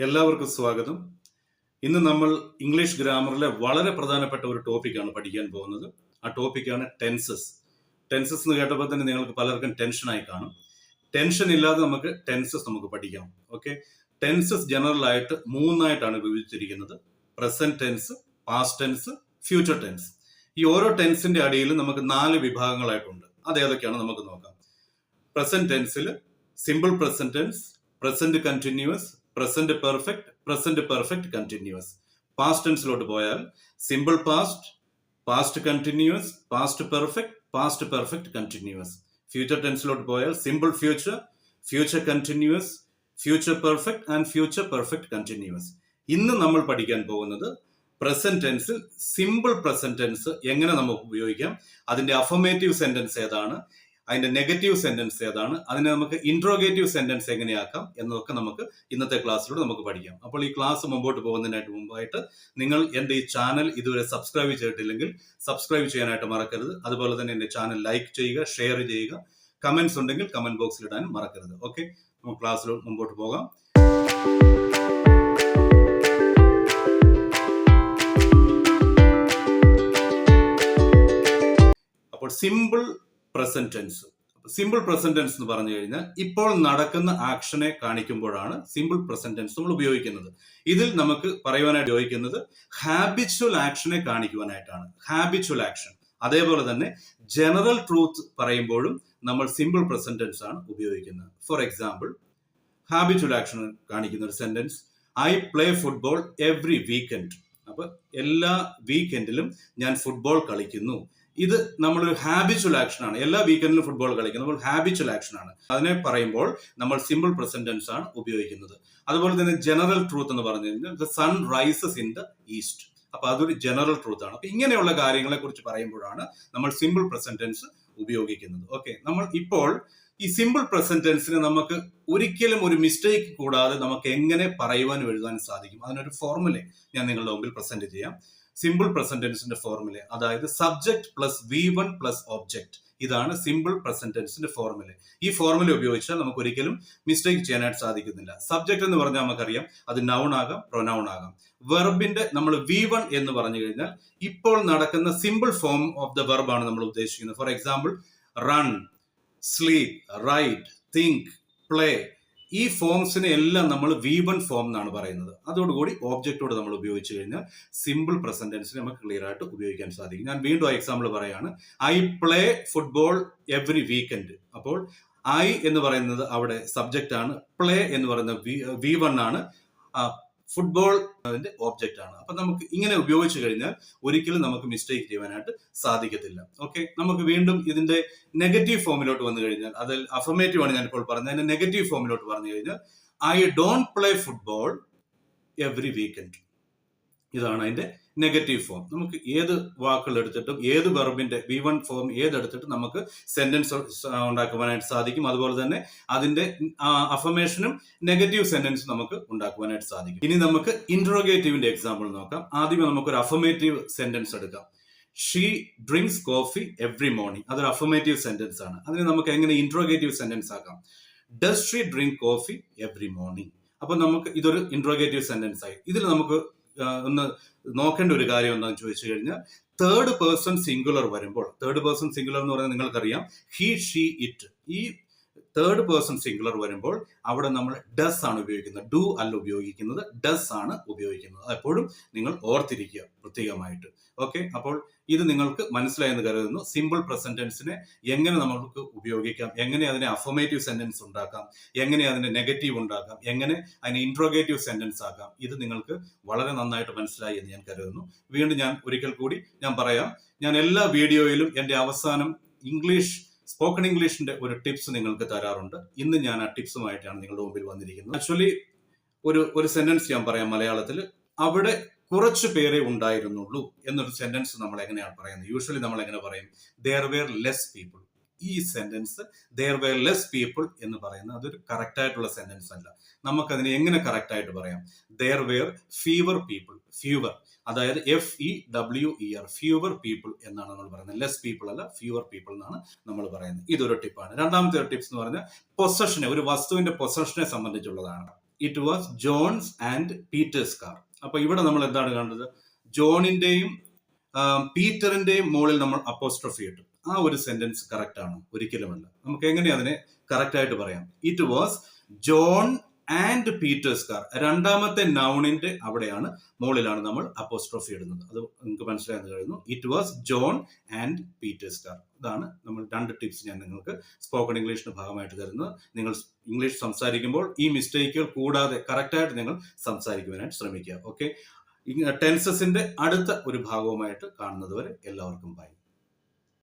എല്ലാവർക്കും സ്വാഗതം. ഇന്ന് നമ്മൾ ഇംഗ്ലീഷ് ഗ്രാമറിലെ വളരെ പ്രധാനപ്പെട്ട ഒരു ടോപ്പിക്കാണ് പഠിക്കാൻ പോകുന്നത്. ആ ടോപ്പിക്കാണ് ടെൻസസ്. ടെൻസസ് എന്ന് കേട്ടപ്പോൾ തന്നെ നിങ്ങൾക്ക് പലർക്കും ടെൻഷനായി കാണും. ടെൻഷൻ ഇല്ലാതെ നമുക്ക് പഠിക്കാം. ഓക്കെ, ടെൻസസ് ജനറൽ ആയിട്ട് മൂന്നായിട്ടാണ് വിഭജിച്ചിരിക്കുന്നത്: present tense, past tense, future tense. ഈ ഓരോ ടെൻസിന്റെ അടിയിൽ നമുക്ക് 4 വിഭാഗങ്ങളായിട്ടുണ്ട്. അത് ഏതൊക്കെയാണ് നമുക്ക് നോക്കാം. പ്രസന്റ് ടെൻസിൽ simple present tense, present continuous, present perfect, present perfect continuous. Past ടെൻസിലോട്ട് പോയാൽ simple past, past continuous, past perfect, past perfect continuous. Future ടെൻസിലോട്ട് പോയാൽ simple future, future continuous, future perfect and future perfect continuous. ഇന്ന് നമ്മൾ പഠിക്കാൻ പോകുന്നത് present ടെൻസിൽ simple present tense എങ്ങനെ നമുക്ക് ഉപയോഗിക്കാം, അതിന്റെ അഫർമേറ്റീവ് സെന്റൻസ് ഏതാണ്, അതിന്റെ നെഗറ്റീവ് സെന്റൻസ് ഏതാണ്, അതിനെ നമുക്ക് ഇൻട്രോഗേറ്റീവ് സെന്റൻസ് എങ്ങനെയാക്കാം എന്നൊക്കെ നമുക്ക് ഇന്നത്തെ ക്ലാസ്സിലൂടെ നമുക്ക് പഠിക്കാം. അപ്പോൾ ഈ ക്ലാസ് മുമ്പോട്ട് പോകുന്നതിനായിട്ട് മുമ്പായിട്ട് നിങ്ങൾ എൻ്റെ ഈ ചാനൽ ഇതുവരെ സബ്സ്ക്രൈബ് ചെയ്തിട്ടില്ലെങ്കിൽ സബ്സ്ക്രൈബ് ചെയ്യാനായിട്ട് മറക്കരുത്. അതുപോലെ തന്നെ എൻ്റെ ചാനൽ ലൈക്ക് ചെയ്യുക, ഷെയർ ചെയ്യുക, കമന്റ്സ് ഉണ്ടെങ്കിൽ കമന്റ് ബോക്സിൽ ഇടാനും മറക്കരുത്. ഓക്കെ, നമുക്ക് ക്ലാസ്സിലൂടെ മുമ്പോട്ട് പോകാം. അപ്പോൾ simple present tense. Simple present tense എന്ന് പറഞ്ഞു കഴിഞ്ഞാൽ ഇപ്പോൾ നടക്കുന്ന ആക്ഷനെ കാണിക്കുമ്പോഴാണ് സിമ്പിൾ പ്രസന്റ് ടെൻസ് നമ്മൾ ഉപയോഗിക്കുന്നത്. ഇതിൽ നമുക്ക് പറയുവാനായിട്ട് ഉപയോഗിക്കുന്നത് ഹാബിച്വൽ ആക്ഷനെ കാണിക്കുവാനായിട്ടാണ്. Habitual action. അതേപോലെ തന്നെ ജനറൽ ട്രൂത്ത് പറയുമ്പോഴും നമ്മൾ സിമ്പിൾ പ്രസന്റ് ടെൻസ് ആണ് ഉപയോഗിക്കുന്നത്. ഫോർ എക്സാമ്പിൾ, ഹാബിച്വൽ ആക്ഷൻ കാണിക്കുന്ന ഒരു sentence: I play football every weekend. അപ്പൊ എല്ലാ വീക്കെൻഡിലും ഞാൻ ഫുട്ബോൾ കളിക്കുന്നു. ഇത് നമ്മളൊരു ഹാബിച്വൽ ആക്ഷൻ ആണ്. എല്ലാ വീക്കെൻഡിലും ഫുട്ബോൾ കളിക്കുന്നത് ഹാബിച്വൽ ആക്ഷൻ ആണ്. അതിനെ പറയുമ്പോൾ നമ്മൾ സിമ്പിൾ പ്രസന്റ് ടെൻസ് ആണ് ഉപയോഗിക്കുന്നത്. അതുപോലെ തന്നെ ജനറൽ ട്രൂത്ത് എന്ന് പറഞ്ഞു കഴിഞ്ഞാൽ the sun rises in the east. അപ്പൊ അതൊരു ജനറൽ ട്രൂത്ത് ആണ്. അപ്പൊ ഇങ്ങനെയുള്ള കാര്യങ്ങളെ കുറിച്ച് പറയുമ്പോഴാണ് നമ്മൾ സിമ്പിൾ പ്രസന്റ് ടെൻസ് ഉപയോഗിക്കുന്നത്. ഓക്കെ, നമ്മൾ ഇപ്പോൾ ഈ സിമ്പിൾ പ്രസന്റ് ടെൻസിന് നമുക്ക് ഒരിക്കലും ഒരു മിസ്റ്റേക്ക് കൂടാതെ നമുക്ക് എങ്ങനെ പറയുവാനും എഴുതാനും സാധിക്കും. അതിനൊരു ഫോർമുല ഞാൻ നിങ്ങളുടെ മുമ്പിൽ പ്രസന്റ് ചെയ്യാം. സിമ്പിൾ പ്രസന്റ് ടെൻസിന്റെ ഫോർമുല, അതായത് subject plus V1 plus object. ഇതാണ് സിമ്പിൾ പ്രസന്റ് ടെൻസിന്റെ ഫോർമുല. ഈ ഫോർമുല ഉപയോഗിച്ചാൽ നമുക്ക് ഒരിക്കലും മിസ്റ്റേക്ക് ചെയ്യാനായിട്ട് സാധിക്കുന്നില്ല. സബ്ജക്ട് എന്ന് പറഞ്ഞാൽ നമുക്കറിയാം അത് നൗൺ ആകാം, പ്രൊനൗൺ ആകാം. വെർബിന്റെ നമ്മൾ V1 എന്ന് പറഞ്ഞു കഴിഞ്ഞാൽ ഇപ്പോൾ നടക്കുന്ന simple form of the verb ആണ് നമ്മൾ ഉദ്ദേശിക്കുന്നത്. For example, run, sleep, write, think, play. ഈ ഫോംസിനെ എല്ലാം നമ്മൾ V1 ഫോം എന്നാണ് പറയുന്നത്. അതോടുകൂടി ഓബ്ജക്റ്റോട് നമ്മൾ ഉപയോഗിച്ച് കഴിഞ്ഞാൽ സിമ്പിൾ പ്രസന്റ് ടെൻസിനെ നമുക്ക് ക്ലിയർ ആയിട്ട് ഉപയോഗിക്കാൻ സാധിക്കും. ഞാൻ വീണ്ടും എക്സാമ്പിൾ പറയാണ്: I play football every weekend. അപ്പോൾ ഐ എന്ന് പറയുന്നത് അവിടെ സബ്ജക്റ്റ് ആണ്, പ്ലേ എന്ന് പറയുന്നത് V1 ആണ്, ഫുട്ബോൾ അതിന്റെ ഓബ്ജക്റ്റ് ആണ്. അപ്പൊ നമുക്ക് ഇങ്ങനെ ഉപയോഗിച്ച് കഴിഞ്ഞാൽ ഒരിക്കലും നമുക്ക് മിസ്റ്റേക്ക് ചെയ്യാനായിട്ട് സാധിക്കത്തില്ല. ഓക്കെ, നമുക്ക് വീണ്ടും ഇതിന്റെ നെഗറ്റീവ് ഫോമിലോട്ട് വന്നു കഴിഞ്ഞാൽ, അതിൽ അഫർമേറ്റീവ് ആണ് ഞാനിപ്പോൾ പറഞ്ഞത്. അതിന്റെ നെഗറ്റീവ് ഫോമിലോട്ട് പറഞ്ഞു കഴിഞ്ഞാൽ I don't play football every weekend. ഇതാണ് അതിന്റെ നെഗറ്റീവ് ഫോം. നമുക്ക് ഏത് വാക്കുകൾ എടുത്തിട്ടും ഏത് വെർബിന്റെ V1 ഫോം ഏതെടുത്തിട്ടും നമുക്ക് സെന്റൻസ് ഉണ്ടാക്കുവാനായിട്ട് സാധിക്കും. അതുപോലെ തന്നെ അതിന്റെ അഫർമേഷനും നെഗറ്റീവ് സെന്റൻസും നമുക്ക് ഉണ്ടാക്കുവാനായിട്ട് സാധിക്കും. ഇനി നമുക്ക് ഇൻട്രോഗേറ്റീവിന്റെ എക്സാമ്പിൾ നോക്കാം. ആദ്യമേ നമുക്കൊരു അഫർമേറ്റീവ് സെന്റൻസ് എടുക്കാം. She drinks coffee every morning. അതൊരു അഫർമേറ്റീവ് സെന്റൻസ് ആണ്. അതിനെ നമുക്ക് എങ്ങനെ ഇൻട്രോഗേറ്റീവ് സെന്റൻസ് ആക്കാം? Does she drink coffee every morning. അപ്പൊ നമുക്ക് ഇതൊരു ഇൻട്രോഗേറ്റീവ് സെന്റൻസ് ആയി. ഇതിൽ നമുക്ക് ഒന്ന് നോക്കേണ്ട ഒരു കാര്യം എന്താണെന്ന് ചോദിച്ചു കഴിഞ്ഞാൽ, തേർഡ് പേഴ്സൺ സിംഗുലർ വരുമ്പോൾ, തേർഡ് പേഴ്സൺ സിംഗുലർ എന്ന് പറയുന്നത് നിങ്ങൾക്കറിയാം ഹി, ഷീ, ഇറ്റ്. ഈ തേർഡ് പേഴ്സൺ സിംഗുലർ വരുമ്പോൾ അവിടെ നമ്മൾ ഡസ് ആണ് ഉപയോഗിക്കുന്നത്, ഡു അല്ല ഉപയോഗിക്കുന്നത്, ഡസ് ആണ് ഉപയോഗിക്കുന്നത്. എപ്പോഴും നിങ്ങൾ ഓർത്തിരിക്കുക പ്രത്യേകമായിട്ട്. ഓക്കെ, അപ്പോൾ ഇത് നിങ്ങൾക്ക് മനസ്സിലായെന്ന് കരുതുന്നു. സിമ്പിൾ പ്രസന്റ് ടെൻസിനെ എങ്ങനെ നമുക്ക് ഉപയോഗിക്കാം, എങ്ങനെ അതിനെ അഫർമേറ്റീവ് സെന്റൻസ് ഉണ്ടാക്കാം, എങ്ങനെ അതിനെ നെഗറ്റീവ് ഉണ്ടാക്കാം, എങ്ങനെ അതിനെ ഇൻട്രോഗേറ്റീവ് സെന്റൻസ് ആക്കാം, ഇത് നിങ്ങൾക്ക് വളരെ നന്നായിട്ട് മനസ്സിലായി എന്ന് ഞാൻ കരുതുന്നു. വീണ്ടും ഞാൻ ഒരിക്കൽ കൂടി ഞാൻ പറയാം, ഞാൻ എല്ലാ വീഡിയോയിലും എൻ്റെ അവസാനം സ്പോക്കൺ ഇംഗ്ലീഷിന്റെ ഒരു ടിപ്സ് നിങ്ങൾക്ക് തരാറുണ്ട്. ഇന്ന് ഞാൻ ആ ടിപ്സുമായിട്ടാണ് നിങ്ങളുടെ മുമ്പിൽ വന്നിരിക്കുന്നത്. ആക്ച്വലി ഒരു സെന്റൻസ് ഞാൻ പറയാം മലയാളത്തിൽ. അവിടെ കുറച്ചു പേരെ ഉണ്ടായിരുന്നുള്ളൂ എന്നൊരു സെന്റൻസ് നമ്മൾ എങ്ങനെയാണ് പറയുന്നത്? യൂഷ്വലി നമ്മൾ എങ്ങനെ പറയും? there were less people. ഈ sentence there were less people എന്ന് പറയുന്നത് അതൊരു കറക്റ്റ് ആയിട്ടുള്ള സെന്റൻസ് അല്ല. നമുക്കതിനെ എങ്ങനെ കറക്റ്റ് ആയിട്ട് പറയാം? there were fewer people. fewer, അതായത് FEWER, fewer people എന്നാണ് നമ്മൾ പറയുന്നത്. ലെസ് പീപ്പിൾ അല്ല, fewer people എന്നാണ് നമ്മൾ പറയുന്നത്. ഇതൊരു ടിപ്പാണ്. രണ്ടാമത്തെ ഒരു ടിപ്സ് എന്ന് പറഞ്ഞാൽ പൊസഷനെ, ഒരു വസ്തുവിന്റെ പൊസഷനെ സംബന്ധിച്ചുള്ളതാണ്. It was John's and Peter's car. അപ്പൊ ഇവിടെ നമ്മൾ എന്താണ് കാണുന്നത്? ജോണിന്റെയും പീറ്ററിന്റെയും മുകളിൽ നമ്മൾ അപ്പോസ്ട്രോഫി ഇട്ടു. ആ ഒരു സെന്റൻസ് കറക്റ്റ് ആണ്? ഒരിക്കലുമല്ല. നമുക്ക് എങ്ങനെ അതിനെ കറക്റ്റ് ആയിട്ട് പറയാം? It was John and Peter's car. രണ്ടാമത്തെ നൗണിന്റെ അവിടെയാണ്, മുകളിലാണ് നമ്മൾ അപ്പോസ്ട്രോഫി ഇടുന്നത്. അത് നിങ്ങൾക്ക് മനസ്സിലായെന്ന് കഴിയുന്നു. It was John and Peter's car. ഇതാണ് നമ്മൾ 2 ടിപ്സ് ഞാൻ നിങ്ങൾക്ക് സ്പോക്കൺ ഇംഗ്ലീഷിന്റെ ഭാഗമായിട്ട് തരുന്നത്. നിങ്ങൾ ഇംഗ്ലീഷ് സംസാരിക്കുമ്പോൾ ഈ മിസ്റ്റേക്കുകൾ കൂടാതെ കറക്റ്റായിട്ട് നിങ്ങൾ സംസാരിക്കുവാനായിട്ട് ശ്രമിക്കുക. ഓക്കെ, ടെൻസസിന്റെ അടുത്ത ഒരു ഭാഗവുമായിട്ട് കാണുന്നത് വരെ എല്ലാവർക്കും ബൈ.